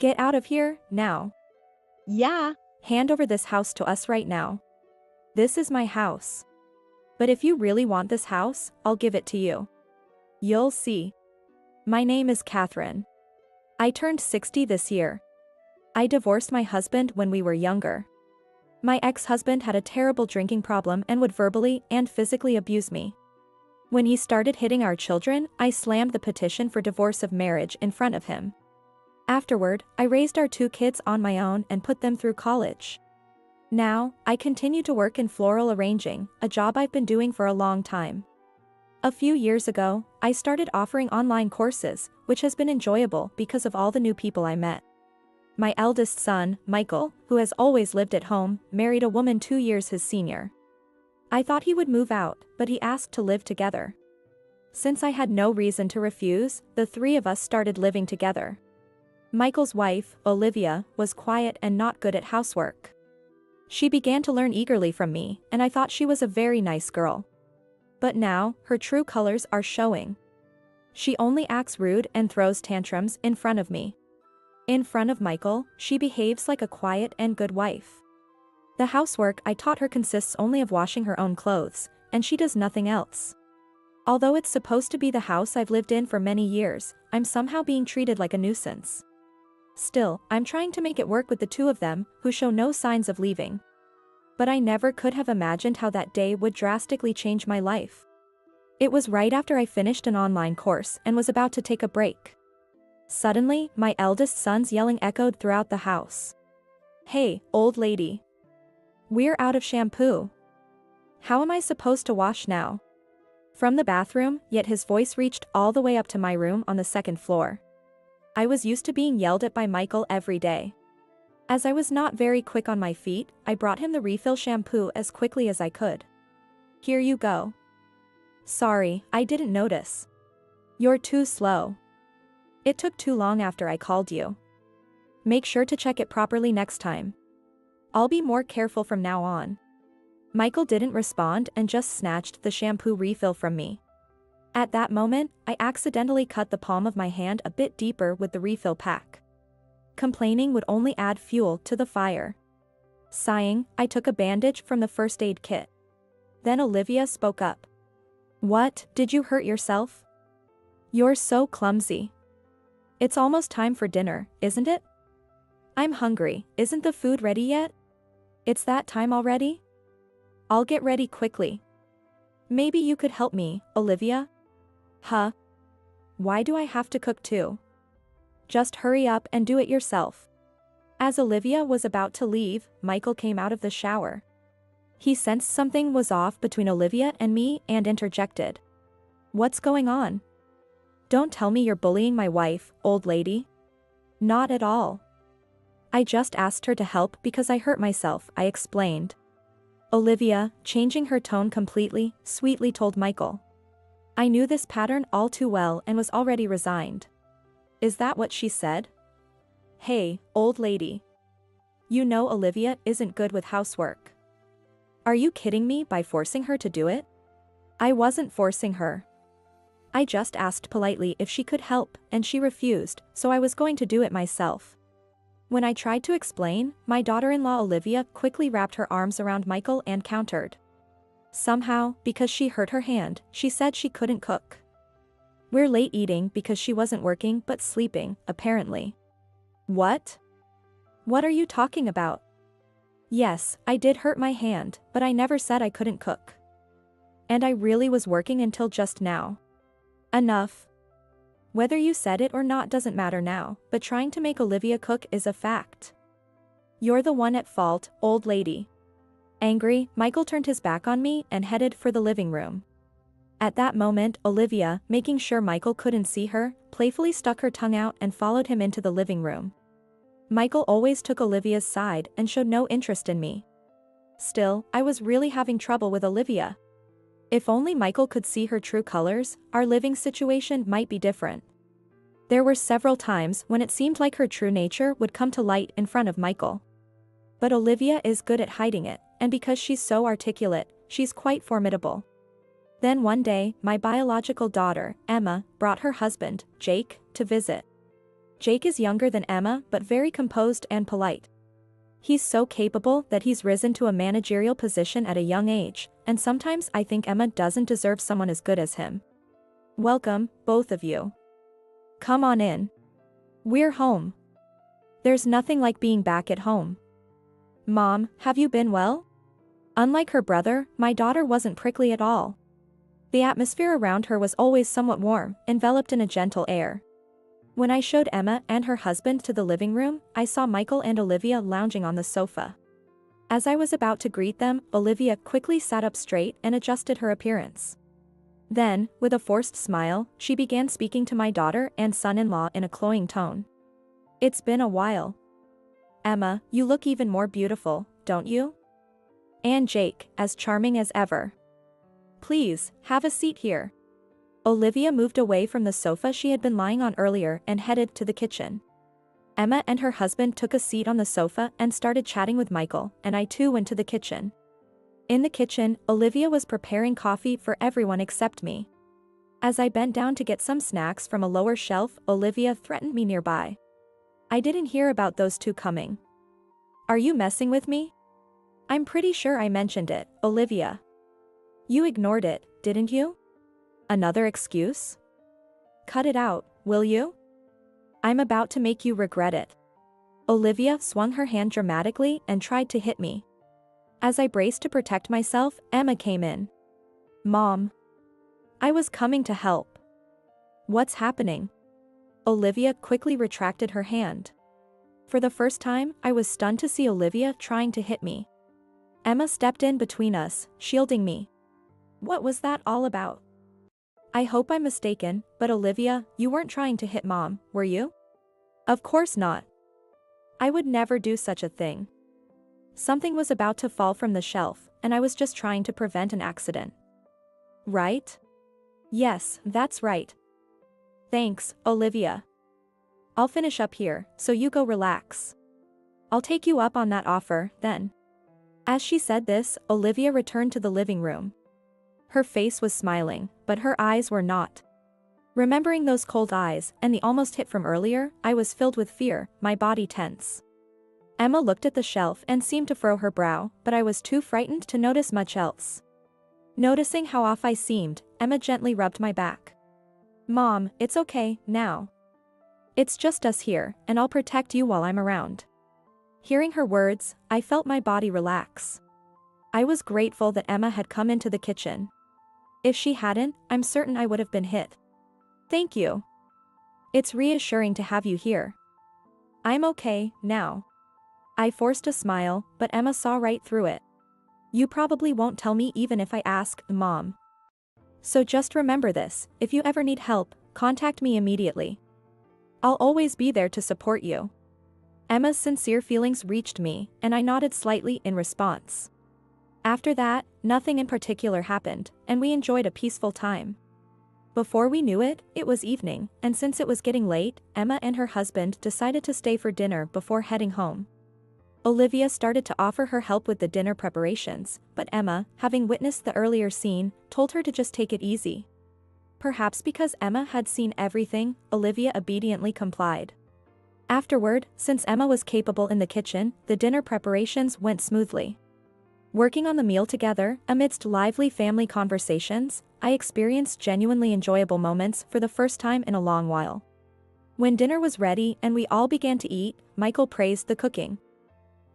Get out of here, now. Yeah. Hand over this house to us right now. This is my house. But if you really want this house, I'll give it to you. You'll see. My name is Catherine. I turned 60 this year. I divorced my husband when we were younger. My ex-husband had a terrible drinking problem and would verbally and physically abuse me. When he started hitting our children, I slammed the petition for divorce of marriage in front of him. Afterward, I raised our 2 kids on my own and put them through college. Now, I continue to work in floral arranging, a job I've been doing for a long time. A few years ago, I started offering online courses, which has been enjoyable because of all the new people I met. My eldest son, Michael, who has always lived at home, married a woman 2 years his senior. I thought he would move out, but he asked to live together. Since I had no reason to refuse, the 3 of us started living together. Michael's wife, Olivia, was quiet and not good at housework. She began to learn eagerly from me, and I thought she was a very nice girl. But now, her true colors are showing. She only acts rude and throws tantrums in front of me. In front of Michael, she behaves like a quiet and good wife. The housework I taught her consists only of washing her own clothes, and she does nothing else. Although it's supposed to be the house I've lived in for many years, I'm somehow being treated like a nuisance. Still, I'm trying to make it work with the 2 of them, who show no signs of leaving. But I never could have imagined how that day would drastically change my life. It was right after I finished an online course and was about to take a break. Suddenly, my eldest son's yelling echoed throughout the house. "Hey, old lady. We're out of shampoo. How am I supposed to wash now?" From the bathroom, yet his voice reached all the way up to my room on the 2nd floor. I was used to being yelled at by Michael every day. As I was not very quick on my feet, I brought him the refill shampoo as quickly as I could. "Here you go." "Sorry, I didn't notice." "You're too slow. It took too long after I called you. Make sure to check it properly next time. I'll be more careful from now on." Michael didn't respond and just snatched the shampoo refill from me. At that moment, I accidentally cut the palm of my hand a bit deeper with the refill pack. Complaining would only add fuel to the fire. Sighing, I took a bandage from the first aid kit. Then Olivia spoke up. "What, did you hurt yourself? You're so clumsy. It's almost time for dinner, isn't it? I'm hungry, isn't the food ready yet? It's that time already? I'll get ready quickly. Maybe you could help me, Olivia?" "Huh? Why do I have to cook too? Just hurry up and do it yourself." As Olivia was about to leave, Michael came out of the shower. He sensed something was off between Olivia and me and interjected. "What's going on? Don't tell me you're bullying my wife, old lady." "Not at all. I just asked her to help because I hurt myself," I explained. Olivia, changing her tone completely, sweetly told Michael. I knew this pattern all too well and was already resigned. "Is that what she said? Hey, old lady. You know Olivia isn't good with housework. Are you kidding me by forcing her to do it?" "I wasn't forcing her. I just asked politely if she could help, and she refused, so I was going to do it myself." When I tried to explain, my daughter-in-law Olivia quickly wrapped her arms around Michael and countered. Somehow, because she hurt her hand, she said she couldn't cook. We're late eating because she wasn't working but sleeping, apparently. What? What are you talking about? Yes, I did hurt my hand, but I never said I couldn't cook. And I really was working until just now. Enough. Whether you said it or not doesn't matter now, but trying to make Olivia cook is a fact. You're the one at fault, old lady. Angry, Michael turned his back on me and headed for the living room. At that moment, Olivia, making sure Michael couldn't see her, playfully stuck her tongue out and followed him into the living room. Michael always took Olivia's side and showed no interest in me. Still, I was really having trouble with Olivia. If only Michael could see her true colors, our living situation might be different. There were several times when it seemed like her true nature would come to light in front of Michael. But Olivia is good at hiding it, and because she's so articulate, she's quite formidable. Then one day, my biological daughter, Emma, brought her husband, Jake, to visit. Jake is younger than Emma but very composed and polite. He's so capable that he's risen to a managerial position at a young age, and sometimes I think Emma doesn't deserve someone as good as him. Welcome, both of you. Come on in. We're home. There's nothing like being back at home. Mom, have you been well? Unlike her brother, my daughter wasn't prickly at all. The atmosphere around her was always somewhat warm, enveloped in a gentle air. When I showed Emma and her husband to the living room, I saw Michael and Olivia lounging on the sofa. As I was about to greet them, Olivia quickly sat up straight and adjusted her appearance. Then, with a forced smile, she began speaking to my daughter and son-in-law in a cloying tone. It's been a while. Emma, you look even more beautiful, don't you? And Jake, as charming as ever. Please, have a seat here. Olivia moved away from the sofa she had been lying on earlier and headed to the kitchen. Emma and her husband took a seat on the sofa and started chatting with Michael, and I too went to the kitchen. In the kitchen, Olivia was preparing coffee for everyone except me. As I bent down to get some snacks from a lower shelf, Olivia threatened me nearby. I didn't hear about those two coming. Are you messing with me? I'm pretty sure I mentioned it, Olivia. You ignored it, didn't you? Another excuse? Cut it out, will you? I'm about to make you regret it. Olivia swung her hand dramatically and tried to hit me. As I braced to protect myself, Emma came in. Mom. I was coming to help. What's happening? Olivia quickly retracted her hand. For the first time, I was stunned to see Olivia trying to hit me. Emma stepped in between us, shielding me. What was that all about? I hope I'm mistaken, but Olivia, you weren't trying to hit Mom, were you? Of course not. I would never do such a thing. Something was about to fall from the shelf, and I was just trying to prevent an accident. Right? Yes, that's right. Thanks, Olivia. I'll finish up here, so you go relax. I'll take you up on that offer, then. As she said this, Olivia returned to the living room. Her face was smiling, but her eyes were not. Remembering those cold eyes and the almost hit from earlier, I was filled with fear, my body tense. Emma looked at the shelf and seemed to furrow her brow, but I was too frightened to notice much else. Noticing how off I seemed, Emma gently rubbed my back. Mom, it's okay, now. It's just us here, and I'll protect you while I'm around. Hearing her words, I felt my body relax. I was grateful that Emma had come into the kitchen. If she hadn't, I'm certain I would have been hit. Thank you. It's reassuring to have you here. I'm okay, now. I forced a smile, but Emma saw right through it. You probably won't tell me even if I ask, Mom. So just remember this, if you ever need help, contact me immediately. I'll always be there to support you. Emma's sincere feelings reached me, and I nodded slightly in response. After that, nothing in particular happened, and we enjoyed a peaceful time. Before we knew it, it was evening, and since it was getting late, Emma and her husband decided to stay for dinner before heading home. Olivia started to offer her help with the dinner preparations, but Emma, having witnessed the earlier scene, told her to just take it easy. Perhaps because Emma had seen everything, Olivia obediently complied. Afterward, since Emma was capable in the kitchen, the dinner preparations went smoothly. Working on the meal together, amidst lively family conversations, I experienced genuinely enjoyable moments for the first time in a long while. When dinner was ready and we all began to eat, Michael praised the cooking.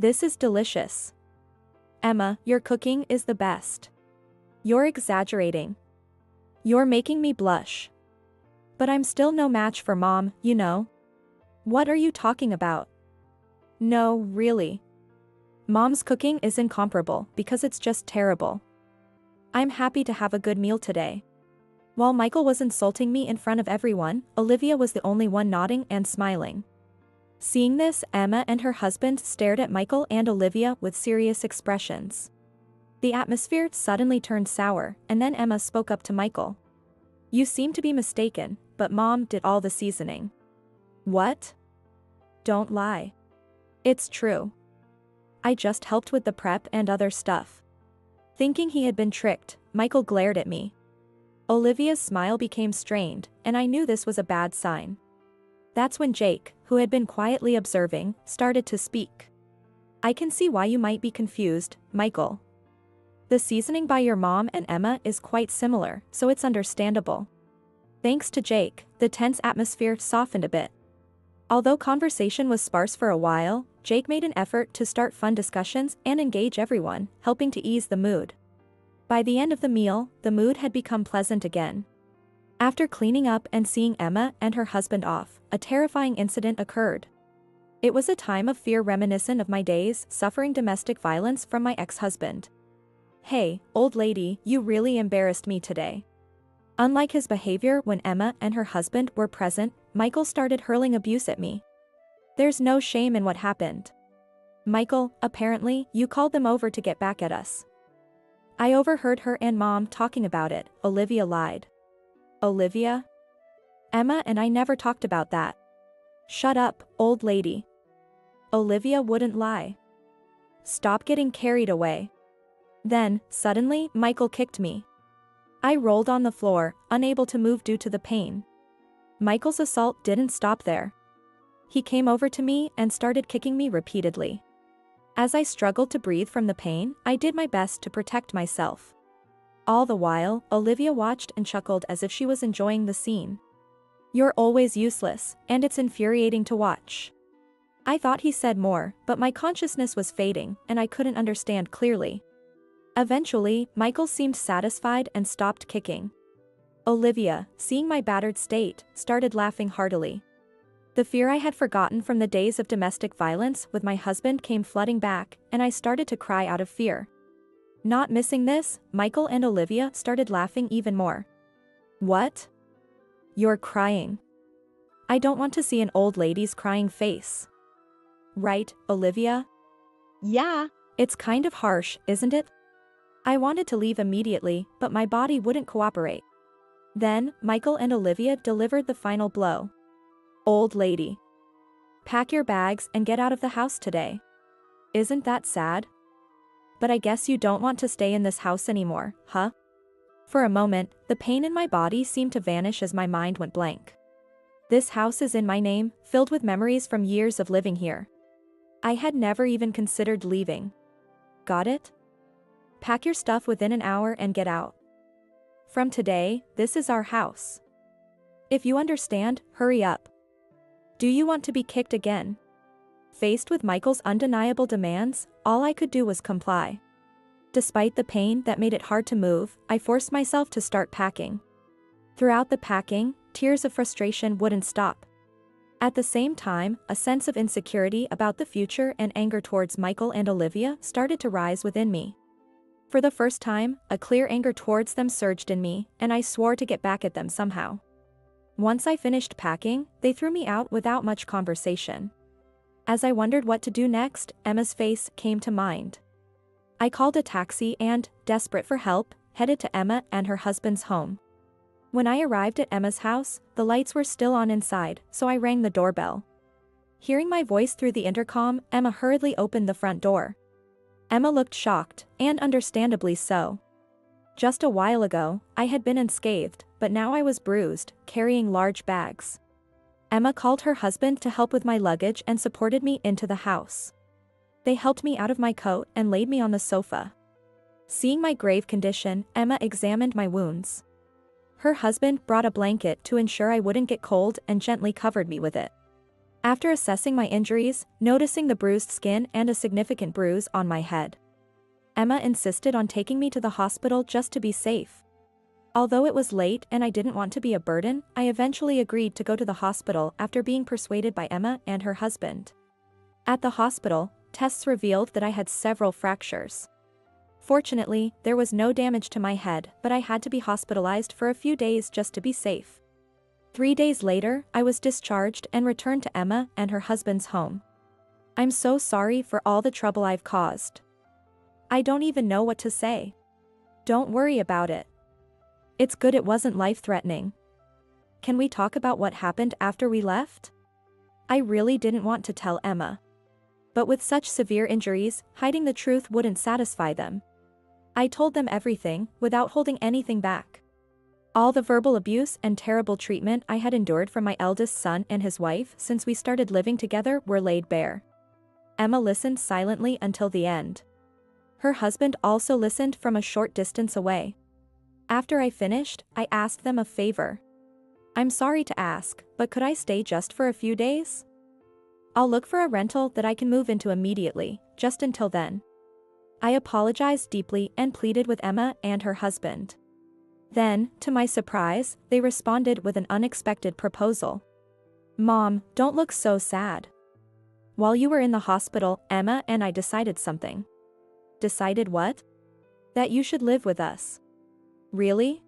This is delicious. Emma, your cooking is the best. You're exaggerating. You're making me blush. But I'm still no match for Mom, you know. What are you talking about? No, really. Mom's cooking is incomparable because it's just terrible. I'm happy to have a good meal today. While Michael was insulting me in front of everyone, Olivia was the only one nodding and smiling. Seeing this, Emma and her husband stared at Michael and Olivia with serious expressions. The atmosphere suddenly turned sour, and then Emma spoke up to Michael. You seem to be mistaken, but Mom did all the seasoning. What? Don't lie. It's true. I just helped with the prep and other stuff. Thinking he had been tricked, Michael glared at me. Olivia's smile became strained, and I knew this was a bad sign. That's when Jake, who had been quietly observing, started to speak. I can see why you might be confused, Michael. The seasoning by your mom and Emma is quite similar, so it's understandable. Thanks to Jake, the tense atmosphere softened a bit. Although conversation was sparse for a while, Jake made an effort to start fun discussions and engage everyone, helping to ease the mood. By the end of the meal, the mood had become pleasant again. After cleaning up and seeing Emma and her husband off, a terrifying incident occurred. It was a time of fear reminiscent of my days suffering domestic violence from my ex-husband. Hey, old lady, you really embarrassed me today. Unlike his behavior when Emma and her husband were present, Michael started hurling abuse at me. There's no shame in what happened. Michael, apparently, you called them over to get back at us. I overheard her and Mom talking about it, Olivia lied. Olivia? Emma and I never talked about that. Shut up, old lady. Olivia wouldn't lie. Stop getting carried away. Then, suddenly, Michael kicked me. I rolled on the floor, unable to move due to the pain. Michael's assault didn't stop there. He came over to me and started kicking me repeatedly. As I struggled to breathe from the pain, I did my best to protect myself. All the while, Olivia watched and chuckled as if she was enjoying the scene. You're always useless, and it's infuriating to watch. I thought he said more, but my consciousness was fading, and I couldn't understand clearly. Eventually, Michael seemed satisfied and stopped kicking. Olivia, seeing my battered state, started laughing heartily. The fear I had forgotten from the days of domestic violence with my husband came flooding back, and I started to cry out of fear. Not missing this, Michael and Olivia started laughing even more. What? You're crying. I don't want to see an old lady's crying face. Right, Olivia? Yeah. It's kind of harsh, isn't it? I wanted to leave immediately, but my body wouldn't cooperate. Then, Michael and Olivia delivered the final blow. Old lady. Pack your bags and get out of the house today. Isn't that sad? But I guess you don't want to stay in this house anymore, huh? For a moment, the pain in my body seemed to vanish as my mind went blank. This house is in my name, filled with memories from years of living here. I had never even considered leaving. Got it? Pack your stuff within an hour and get out. From today, this is our house. If you understand, hurry up. Do you want to be kicked again? Faced with Michael's undeniable demands, all I could do was comply. Despite the pain that made it hard to move, I forced myself to start packing. Throughout the packing, tears of frustration wouldn't stop. At the same time, a sense of insecurity about the future and anger towards Michael and Olivia started to rise within me. For the first time, a clear anger towards them surged in me, and I swore to get back at them somehow. Once I finished packing, they threw me out without much conversation. As I wondered what to do next, Emma's face came to mind. I called a taxi and, desperate for help, headed to Emma and her husband's home. When I arrived at Emma's house, the lights were still on inside, so I rang the doorbell. Hearing my voice through the intercom, Emma hurriedly opened the front door. Emma looked shocked, and understandably so. Just a while ago, I had been unscathed, but now I was bruised, carrying large bags. Emma called her husband to help with my luggage and supported me into the house. They helped me out of my coat and laid me on the sofa. Seeing my grave condition, Emma examined my wounds. Her husband brought a blanket to ensure I wouldn't get cold and gently covered me with it. After assessing my injuries, noticing the bruised skin and a significant bruise on my head, Emma insisted on taking me to the hospital just to be safe. Although it was late and I didn't want to be a burden, I eventually agreed to go to the hospital after being persuaded by Emma and her husband. At the hospital, tests revealed that I had several fractures. Fortunately, there was no damage to my head, but I had to be hospitalized for a few days just to be safe. 3 days later, I was discharged and returned to Emma and her husband's home. I'm so sorry for all the trouble I've caused. I don't even know what to say. Don't worry about it. It's good it wasn't life-threatening. Can we talk about what happened after we left? I really didn't want to tell Emma. But with such severe injuries, hiding the truth wouldn't satisfy them. I told them everything, without holding anything back. All the verbal abuse and terrible treatment I had endured from my eldest son and his wife since we started living together were laid bare. Emma listened silently until the end. Her husband also listened from a short distance away. After I finished, I asked them a favor. I'm sorry to ask, but could I stay just for a few days? I'll look for a rental that I can move into immediately, just until then. I apologized deeply and pleaded with Emma and her husband. Then, to my surprise, they responded with an unexpected proposal. Mom, don't look so sad. While you were in the hospital, Emma and I decided something. Decided what? That you should live with us. Really?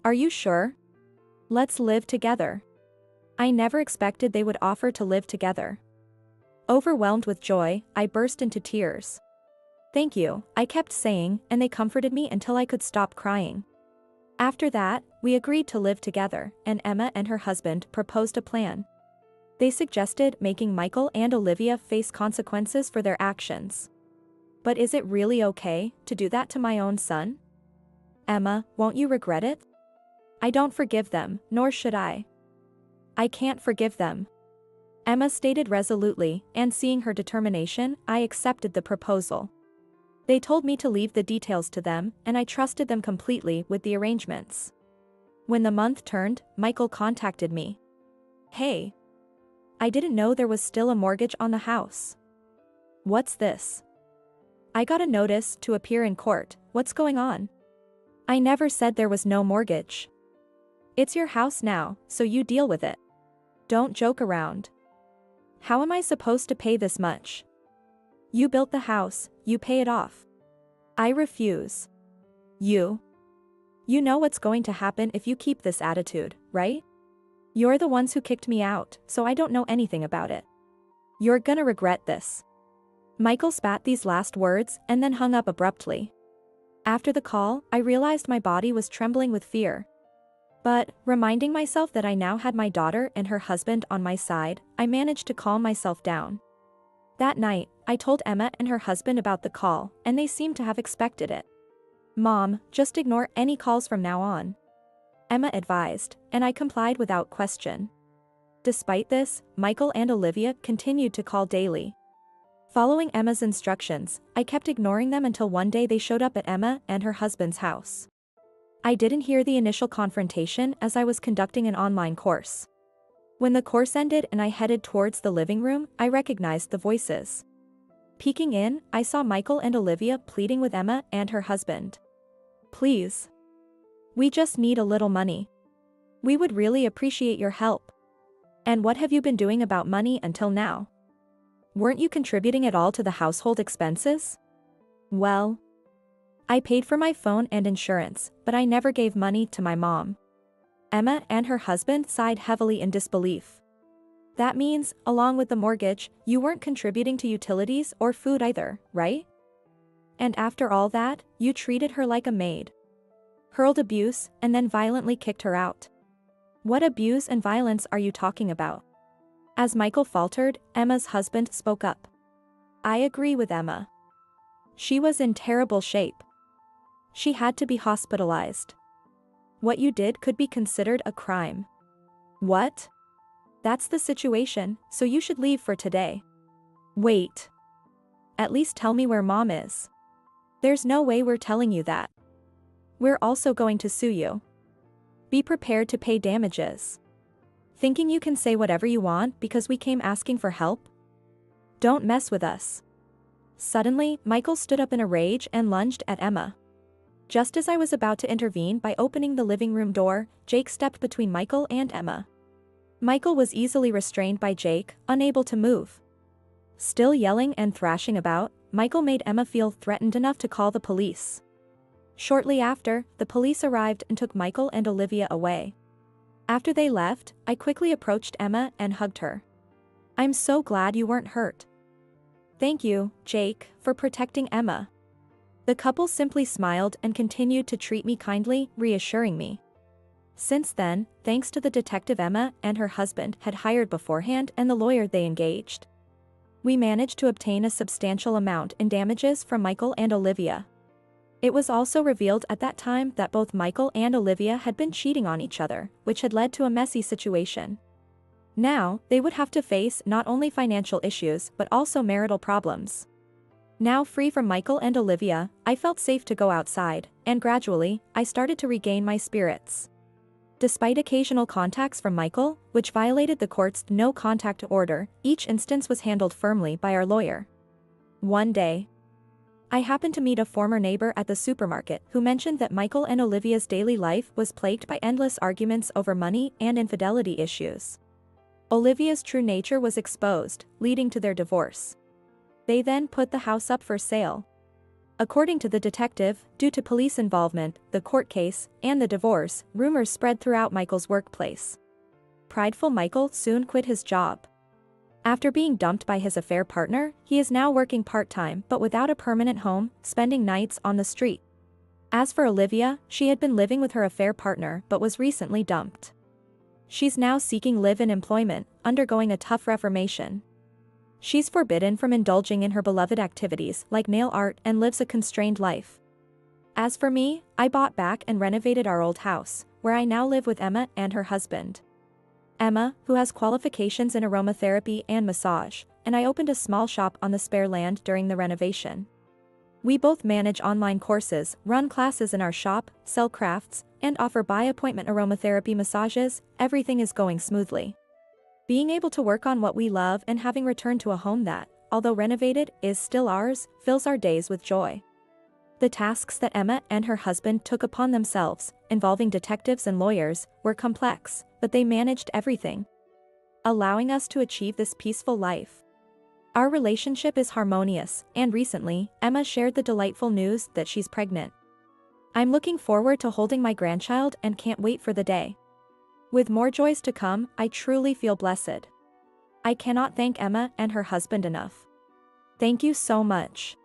Are you sure? Let's live together. I never expected they would offer to live together. Overwhelmed with joy, I burst into tears. Thank you, I kept saying, and they comforted me until I could stop crying. After that, we agreed to live together, and Emma and her husband proposed a plan. They suggested making Michael and Olivia face consequences for their actions. But is it really okay to do that to my own son? Emma, won't you regret it? I don't forgive them, nor should I. I can't forgive them. Emma stated resolutely, and seeing her determination, I accepted the proposal. They told me to leave the details to them, and I trusted them completely with the arrangements. When the month turned, Michael contacted me. Hey. I didn't know there was still a mortgage on the house. What's this? I got a notice to appear in court. What's going on? I never said there was no mortgage. It's your house now, so you deal with it. Don't joke around. How am I supposed to pay this much? You built the house, you pay it off. I refuse. You know what's going to happen if you keep this attitude, right? You're the ones who kicked me out, so I don't know anything about it. You're gonna regret this. Michael spat these last words and then hung up abruptly. After the call, I realized my body was trembling with fear. But, reminding myself that I now had my daughter and her husband on my side, I managed to calm myself down. That night, I told Emma and her husband about the call, and they seemed to have expected it. Mom, just ignore any calls from now on. Emma advised, and I complied without question. Despite this, Michael and Olivia continued to call daily. Following Emma's instructions, I kept ignoring them until one day they showed up at Emma and her husband's house. I didn't hear the initial confrontation as I was conducting an online course. When the course ended and I headed towards the living room, I recognized the voices. Peeking in, I saw Michael and Olivia pleading with Emma and her husband. Please. We just need a little money. We would really appreciate your help. And what have you been doing about money until now? Weren't you contributing at all to the household expenses? Well, I paid for my phone and insurance, but I never gave money to my mom. Emma and her husband sighed heavily in disbelief. That means, along with the mortgage, you weren't contributing to utilities or food either, right? And after all that, you treated her like a maid. Hurled abuse, and then violently kicked her out. What abuse and violence are you talking about? As Michael faltered, Emma's husband spoke up. I agree with Emma. She was in terrible shape. She had to be hospitalized. What you did could be considered a crime. What? That's the situation, so you should leave for today. Wait. At least tell me where Mom is. There's no way we're telling you that. We're also going to sue you. Be prepared to pay damages. Thinking you can say whatever you want because we came asking for help? Don't mess with us. Suddenly, Michael stood up in a rage and lunged at Emma. Just as I was about to intervene by opening the living room door, Jake stepped between Michael and Emma. Michael was easily restrained by Jake, unable to move. Still yelling and thrashing about, Michael made Emma feel threatened enough to call the police. Shortly after, the police arrived and took Michael and Olivia away. After they left, I quickly approached Emma and hugged her. I'm so glad you weren't hurt. Thank you, Jake, for protecting Emma. The couple simply smiled and continued to treat me kindly, reassuring me. Since then, thanks to the detective Emma and her husband had hired beforehand and the lawyer they engaged, we managed to obtain a substantial amount in damages from Michael and Olivia. It was also revealed at that time that both Michael and Olivia had been cheating on each other, which had led to a messy situation. Now, they would have to face not only financial issues but also marital problems. Now free from Michael and Olivia, I felt safe to go outside, and gradually, I started to regain my spirits. Despite occasional contacts from Michael, which violated the court's no-contact order, each instance was handled firmly by our lawyer. One day, I happened to meet a former neighbor at the supermarket who mentioned that Michael and Olivia's daily life was plagued by endless arguments over money and infidelity issues. Olivia's true nature was exposed, leading to their divorce. They then put the house up for sale. According to the detective, due to police involvement, the court case, and the divorce, rumors spread throughout Michael's workplace. Prideful Michael soon quit his job. After being dumped by his affair partner, he is now working part-time but without a permanent home, spending nights on the street. As for Olivia, she had been living with her affair partner but was recently dumped. She's now seeking live-in employment, undergoing a tough reformation. She's forbidden from indulging in her beloved activities like nail art and lives a constrained life. As for me, I bought back and renovated our old house, where I now live with Emma and her husband. Emma, who has qualifications in aromatherapy and massage, and I opened a small shop on the spare land during the renovation. We both manage online courses, run classes in our shop, sell crafts, and offer by-appointment aromatherapy massages. Everything is going smoothly. Being able to work on what we love and having returned to a home that, although renovated, is still ours, fills our days with joy. The tasks that Emma and her husband took upon themselves, involving detectives and lawyers, were complex, but they managed everything, allowing us to achieve this peaceful life. Our relationship is harmonious, and recently, Emma shared the delightful news that she's pregnant. I'm looking forward to holding my grandchild and can't wait for the day. With more joys to come, I truly feel blessed. I cannot thank Emma and her husband enough. Thank you so much.